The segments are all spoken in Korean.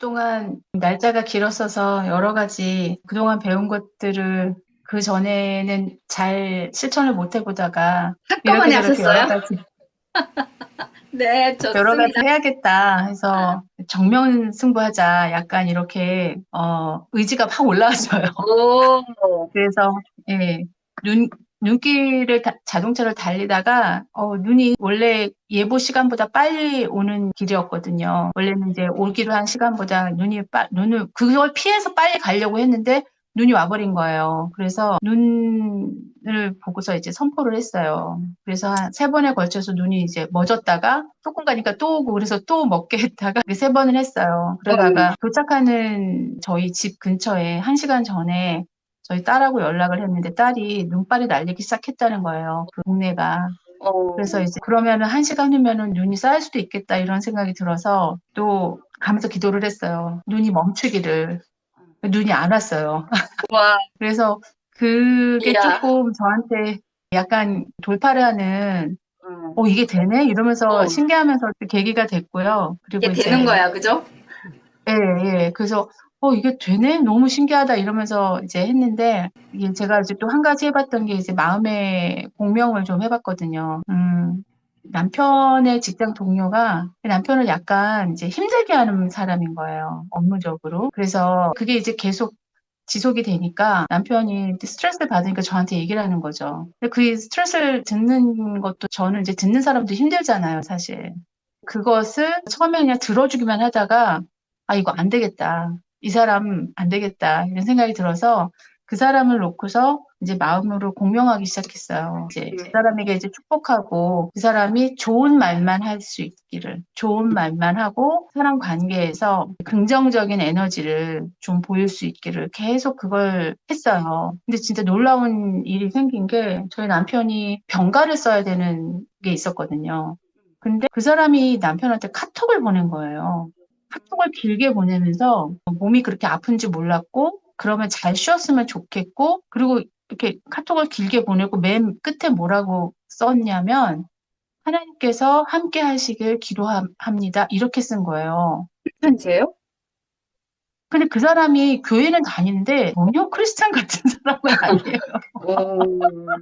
동안 날짜가 길었어서 여러 가지 그동안 배운 것들을 그 전에는 잘 실천을 못 해보다가 이렇게 한꺼번에 저렇게 하셨어요? 네, 여러 가지 좋습니다. 해야겠다 해서 정면승부하자 약간 이렇게 의지가 확 올라왔어요. 오, 그래서 예, 눈 눈길을 자동차를 달리다가 눈이 원래 예보 시간보다 빨리 오는 길이었거든요. 원래는 이제 오기로 한 시간보다 눈을 그걸 피해서 빨리 가려고 했는데 눈이 와버린 거예요. 그래서 눈을 보고서 이제 선포를 했어요. 그래서 한 세 번에 걸쳐서 눈이 이제 멎었다가 조금 가니까 또 오고 그래서 또 먹게 했다가 세 번을 했어요. 어, 그러다가 도착하는 저희 집 근처에 한 시간 전에 저희 딸하고 연락을 했는데 딸이 눈발이 날리기 시작했다는 거예요. 그 동네가. 그래서 어, 이제 그러면은 한 시간 후면은 눈이 쌓일 수도 있겠다 이런 생각이 들어서 또 가면서 기도를 했어요. 눈이 멈추기를. 눈이 안 왔어요. 와, 그래서 그게 이야, 조금 저한테 약간 돌파를 하는 어, 이게 되네? 이러면서 어, 신기하면서 또 계기가 됐고요. 그리고 이게 되는 이제 거야, 그죠? 예, 예. 그래서, 이게 되네? 너무 신기하다. 이러면서 이제 했는데, 이게 제가 이제 또 한 가지 해봤던 게 이제 마음의 공명을 좀 해봤거든요. 남편의 직장 동료가 남편을 약간 이제 힘들게 하는 사람인 거예요. 업무적으로. 그래서 그게 이제 계속 지속이 되니까 남편이 스트레스를 받으니까 저한테 얘기를 하는 거죠. 근데 그 스트레스를 듣는 것도 저는 이제 듣는 사람도 힘들잖아요, 사실. 그것을 처음에 그냥 들어주기만 하다가 이거 안 되겠다. 이 사람 안 되겠다. 이런 생각이 들어서 그 사람을 놓고서 이제 마음으로 공명하기 시작했어요. 이제 그 사람에게 이제 축복하고 그 사람이 좋은 말만 할 수 있기를, 좋은 말만 하고 사람 관계에서 긍정적인 에너지를 좀 보일 수 있기를 계속 그걸 했어요. 근데 진짜 놀라운 일이 생긴 게 저희 남편이 병가를 써야 되는 게 있었거든요. 근데 그 사람이 남편한테 카톡을 보낸 거예요. 카톡을 길게 보내면서 몸이 그렇게 아픈지 몰랐고, 그러면 잘 쉬었으면 좋겠고, 그리고 이렇게 카톡을 길게 보내고 맨 끝에 뭐라고 썼냐면, 하나님께서 함께 하시길 기도합니다. 이렇게 쓴 거예요. 편지예요? 근데 그 사람이 교회는 다니는데 전혀 크리스찬 같은 사람은 아니에요.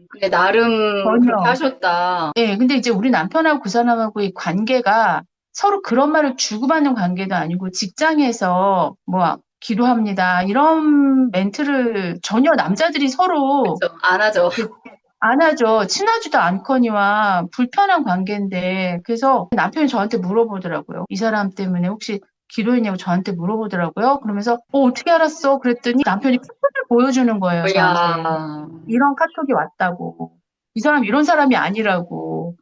근데 나름 그렇게 전혀. 하셨다. 예, 근데 이제 우리 남편하고 그 사람하고의 관계가 서로 그런 말을 주고받는 관계도 아니고 직장에서 뭐 기도합니다. 이런 멘트를 전혀 남자들이 서로 그렇죠. 안 하죠. 이렇게 안 하죠. 친하지도 않거니와 불편한 관계인데 그래서 남편이 저한테 물어보더라고요. 이 사람 때문에 혹시 기도했냐고 저한테 물어보더라고요. 그러면서 어떻게 알았어? 그랬더니 남편이 카톡을 보여주는 거예요, 이야, 저한테. 이런 카톡이 왔다고. 이 사람 이런 사람이 아니라고.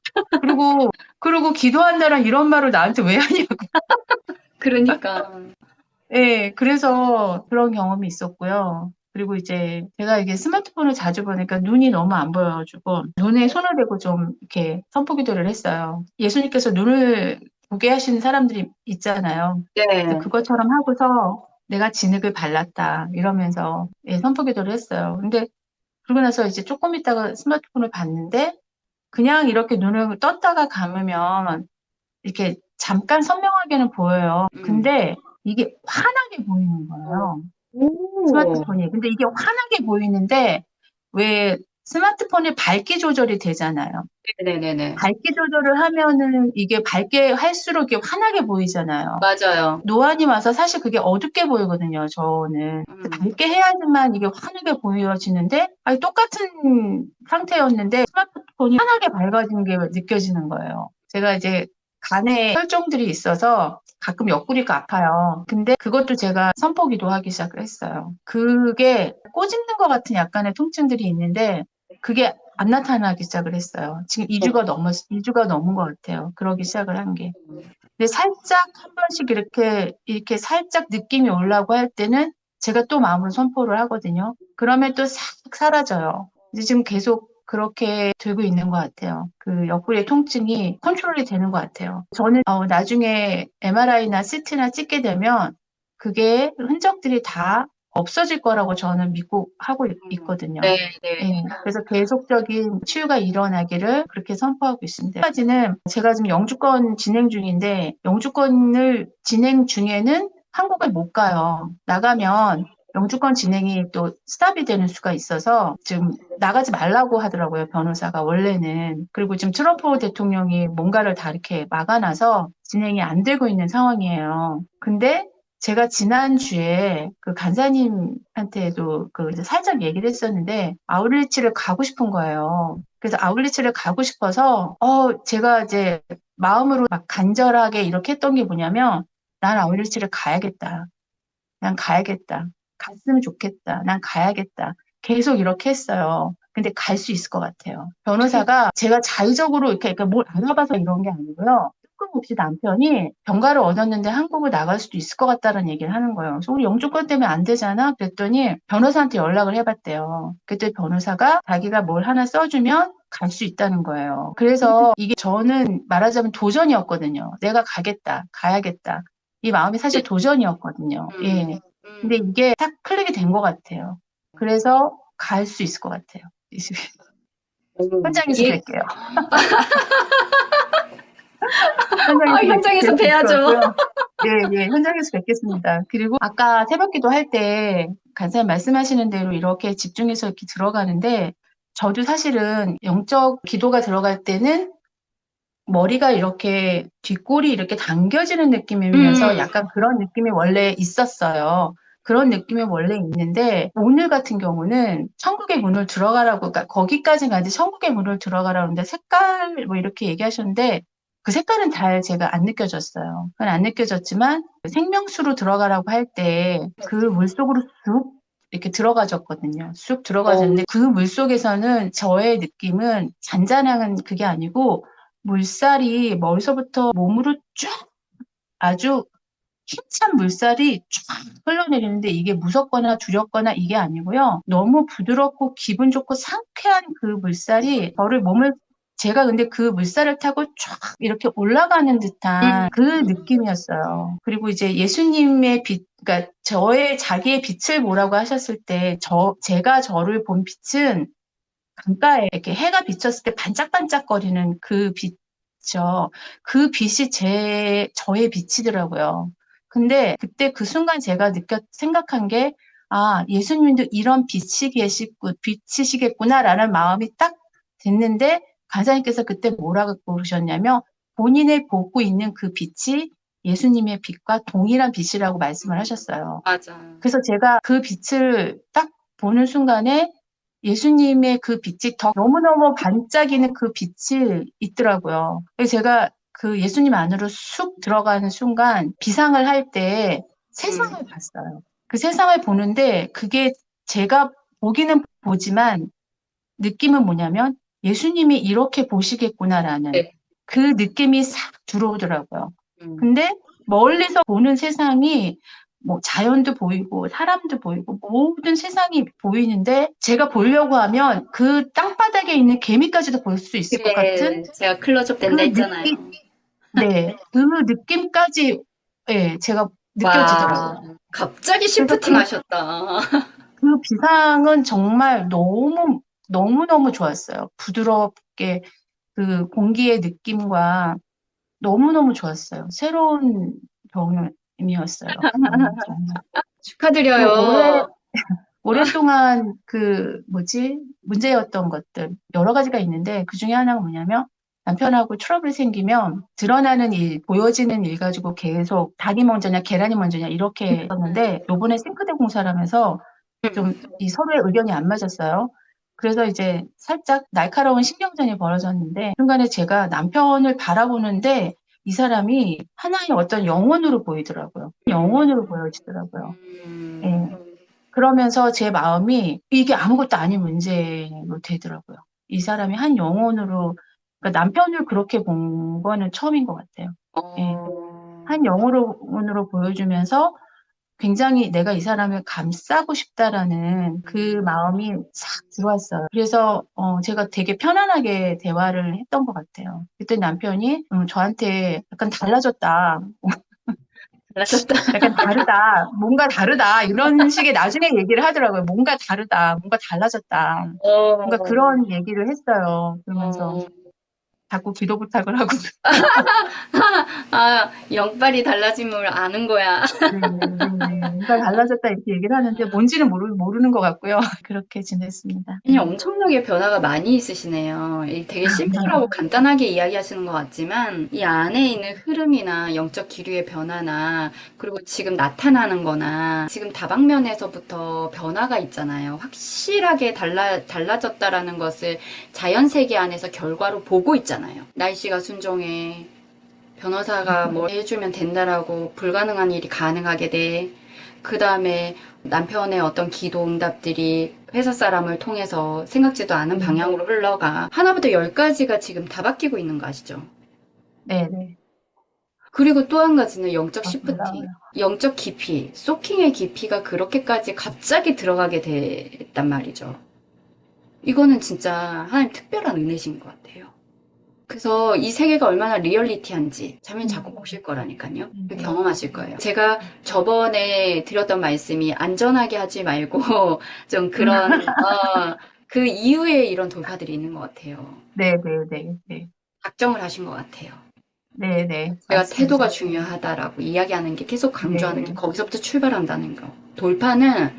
그리고 기도한다랑 이런 말을 나한테 왜 하냐고. 그러니까. 예, 그래서 그런 경험이 있었고요. 그리고 이제 제가 이게 스마트폰을 자주 보니까 눈이 너무 안 보여가지고 눈에 손을 대고 좀 이렇게 선포기도를 했어요. 예수님께서 눈을 보게 하시는 사람들이 있잖아요. 그래서 네. 그것처럼 하고서 내가 진흙을 발랐다 이러면서 선포기도를 했어요. 근데 그러고 나서 이제 조금 있다가 스마트폰을 봤는데 그냥 이렇게 눈을 떴다가 감으면 이렇게 잠깐 선명하게는 보여요. 음. 근데 이게 환하게 보이는 거예요. 오. 스마트폰이. 근데 이게 환하게 보이는데 왜 스마트폰이 밝기 조절이 되잖아요. 네네네네. 밝기 조절을 하면은 이게 밝게 할수록 이게 환하게 보이잖아요. 맞아요. 노안이 와서 사실 그게 어둡게 보이거든요, 저는. 그래서 음. 밝게 해야지만 이게 환하게 보여지는데, 아니, 똑같은 상태였는데, 스마트폰이 환하게 밝아지는 게 느껴지는 거예요. 제가 이제 간에 혈종들이 있어서 가끔 옆구리가 아파요. 근데 그것도 제가 선포기도 하기 시작을 했어요. 그게 꼬집는 것 같은 약간의 통증들이 있는데, 그게 안 나타나기 시작을 했어요. 지금 2주가 넘은 것 같아요. 그러기 시작을 한 게. 근데 살짝 한 번씩 이렇게 살짝 느낌이 오려고 할 때는 제가 또 마음으로 선포를 하거든요. 그러면 또 싹 사라져요. 이제 지금 계속 그렇게 되고 있는 것 같아요. 그 옆구리의 통증이 컨트롤이 되는 것 같아요. 저는 나중에 MRI나 CT나 찍게 되면 그게 흔적들이 다 없어질 거라고 저는 믿고 하고 있거든요. 네, 네. 예, 그래서 계속적인 치유가 일어나기를 그렇게 선포하고 있습니다. 한 가지는 제가 지금 영주권 진행 중인데 영주권을 진행 중에는 한국을 못 가요. 나가면 영주권 진행이 또 스탑이 되는 수가 있어서 지금 나가지 말라고 하더라고요, 변호사가 원래는. 그리고 지금 트럼프 대통령이 뭔가를 다 이렇게 막아놔서 진행이 안 되고 있는 상황이에요. 근데 제가 지난주에 그 간사님한테도 그 이제 살짝 얘기를 했었는데 아울리치를 가고 싶은 거예요. 그래서 아울리치를 가고 싶어서 제가 이제 마음으로 막 간절하게 이렇게 했던 게 뭐냐면 난 아울리치를 가야겠다. 난 가야겠다. 갔으면 좋겠다. 난 가야겠다. 계속 이렇게 했어요. 근데 갈 수 있을 것 같아요. 변호사가 제가 자의적으로 이렇게 그러니까 뭘 알아봐서 이런 게 아니고요. 뜬금없이 남편이 병가를 얻었는데 한국을 나갈 수도 있을 것 같다는 얘기를 하는 거예요. 그래서 우리 영주권 때문에 안 되잖아. 그랬더니 변호사한테 연락을 해봤대요. 그때 변호사가 자기가 뭘 하나 써주면 갈 수 있다는 거예요. 그래서 이게 저는 말하자면 도전이었거든요. 내가 가겠다. 가야겠다. 이 마음이 사실 도전이었거든요. 예. 근데 이게 딱 클릭이 된 것 같아요. 그래서 갈 수 있을 것 같아요. 현장에서 예. 뵐게요. 현장에서 현장에서 뵐수 있을 것 뵈야죠. 같고요. 예, 예, 현장에서 뵙겠습니다. 그리고 아까 새벽기도 할 때 간사님 말씀하시는 대로 이렇게 집중해서 이렇게 들어가는데 저도 사실은 영적 기도가 들어갈 때는 머리가 이렇게 뒷골이 이렇게 당겨지는 느낌이면서 약간 그런 느낌이 원래 있었어요. 그런 느낌이 원래 있는데 오늘 같은 경우는 천국의 문을 들어가라고 그러니까 거기까지는 아니지 천국의 문을 들어가라고 하는데 색깔 뭐 이렇게 얘기하셨는데 그 색깔은 잘 제가 안 느껴졌어요. 그건 안 느껴졌지만 생명수로 들어가라고 할 때 그 물속으로 쑥 이렇게 들어가졌거든요. 쑥 들어가졌는데 그 물속에서는 저의 느낌은 잔잔한 그게 아니고 물살이 머리서부터 몸으로 쭉 아주 힘찬 물살이 쫙 흘러내리는데 이게 무섭거나 두렵거나 이게 아니고요. 너무 부드럽고 기분 좋고 상쾌한 그 물살이 저를 몸을 제가 근데 그 물살을 타고 쫙 이렇게 올라가는 듯한 그 느낌이었어요. 그리고 이제 예수님의 빛, 그러니까 저의 자기의 빛을 보라고 하셨을 때 제가 저를 본 빛은 강가에 이렇게 해가 비쳤을 때 반짝반짝거리는 그 빛이죠. 그 빛이 저의 빛이더라고요. 근데 그때 그 순간 제가 생각한 게, 아, 예수님도 이런 빛이시겠구나라는 마음이 딱 됐는데, 간사님께서 그때 뭐라고 그러셨냐면, 본인의 보고 있는 그 빛이 예수님의 빛과 동일한 빛이라고 말씀을 하셨어요. 맞아. 그래서 제가 그 빛을 딱 보는 순간에 예수님의 그 빛이 더 너무너무 반짝이는 그 빛이 있더라고요. 그래서 제가 그 예수님 안으로 쑥 들어가는 순간 비상을 할 때 세상을 봤어요. 그 세상을 보는데 그게 제가 보기는 보지만 느낌은 뭐냐면 예수님이 이렇게 보시겠구나라는 네. 그 느낌이 싹 들어오더라고요. 음. 근데 멀리서 보는 세상이 뭐 자연도 보이고 사람도 보이고 모든 세상이 보이는데 제가 보려고 하면 그 땅바닥에 있는 개미까지도 볼 수 있을 것 같은 그래, 제가 클로즈업 그 된다 했잖아요. 느낌, 네, 그 느낌까지 예, 제가 와, 느껴지더라고요. 갑자기 그래서 시프팅 하셨다. 그 비상은 정말 너무너무 좋았어요. 부드럽게 그 공기의 느낌과 너무너무 좋았어요. 새로운 경험이었어요. 정말. 그 축하드려요. 오랫동안 그 뭐지? 문제였던 것들 여러 가지가 있는데 그중에 하나가 뭐냐면 남편하고 트러블이 생기면 드러나는 일, 보여지는 일 가지고 계속 닭이 먼저냐 계란이 먼저냐 이렇게 했었는데 요번에 싱크대 공사를 하면서 좀 이 서로의 의견이 안 맞았어요. 그래서 이제 살짝 날카로운 신경전이 벌어졌는데 순간에 제가 남편을 바라보는데 이 사람이 하나의 어떤 영혼으로 보이더라고요. 영혼으로 보여지더라고요. 예. 그러면서 제 마음이 이게 아무것도 아닌 문제로 되더라고요. 이 사람이 한 영혼으로, 그러니까 남편을 그렇게 본 거는 처음인 것 같아요. 예. 한 영혼으로 보여주면서 굉장히 내가 이 사람을 감싸고 싶다라는 그 마음이 싹 들어왔어요. 그래서 제가 되게 편안하게 대화를 했던 것 같아요. 그때 남편이 저한테 약간 달라졌다. 잘하셨다. 약간 다르다. 뭔가 다르다. 이런 식의 나중에 얘기를 하더라고요. 뭔가 다르다. 뭔가 달라졌다. 뭔가 어, 그런 얘기를 했어요. 그러면서 어, 자꾸 기도 부탁을 하고. 아, 영빨이 달라짐을 아는 거야. 네, 네. 뭔가 달라졌다 이렇게 얘기를 하는데 뭔지는 모르는 것 같고요. 그렇게 지냈습니다. 아니, 엄청나게 변화가 많이 있으시네요. 이 되게 심플하고 간단하게 이야기하시는 것 같지만, 이 안에 있는 흐름이나 영적 기류의 변화나, 그리고 지금 나타나는 거나, 지금 다방면에서부터 변화가 있잖아요. 확실하게 달라졌다라는 것을 자연 세계 안에서 결과로 보고 있잖아요. 날씨가 순종해. 변호사가 뭐 해주면 된다라고 불가능한 일이 가능하게 돼. 그 다음에 남편의 어떤 기도 응답들이 회사 사람을 통해서 생각지도 않은 방향으로 흘러가. 하나부터 열까지가 지금 다 바뀌고 있는 거 아시죠? 네, 네. 그리고 또 한 가지는 영적 시프팅, 놀라워요. 영적 깊이, 소킹의 깊이가 그렇게까지 갑자기 들어가게 됐단 말이죠. 이거는 진짜 하나님 특별한 은혜신 것 같아요. 그래서 이 세계가 얼마나 리얼리티한지 자면 자꾸 보실 거라니까요. 경험하실 거예요. 제가 저번에 드렸던 말씀이 안전하게 하지 말고 좀 그런 그 이후에 이런 돌파들이 있는 것 같아요. 네, 네, 네, 네. 작정을 하신 것 같아요. 네, 네. 제가 태도가 맞습니다. 중요하다라고 이야기하는 게 계속 강조하는 게 네. 거기서부터 출발한다는 거. 돌파는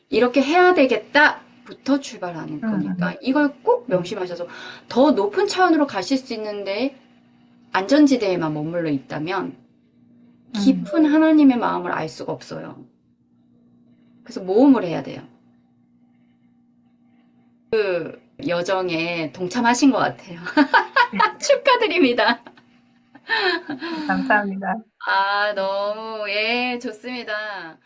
이렇게 해야 되겠다부터 출발하는 거니까 이걸 꼭 명심하셔서 더 높은 차원으로 가실 수 있는데 안전지대에만 머물러 있다면 깊은 하나님의 마음을 알 수가 없어요. 그래서 모험을 해야 돼요. 여정에 동참하신 것 같아요. 축하드립니다. 감사합니다. 아, 너무, 예, 좋습니다.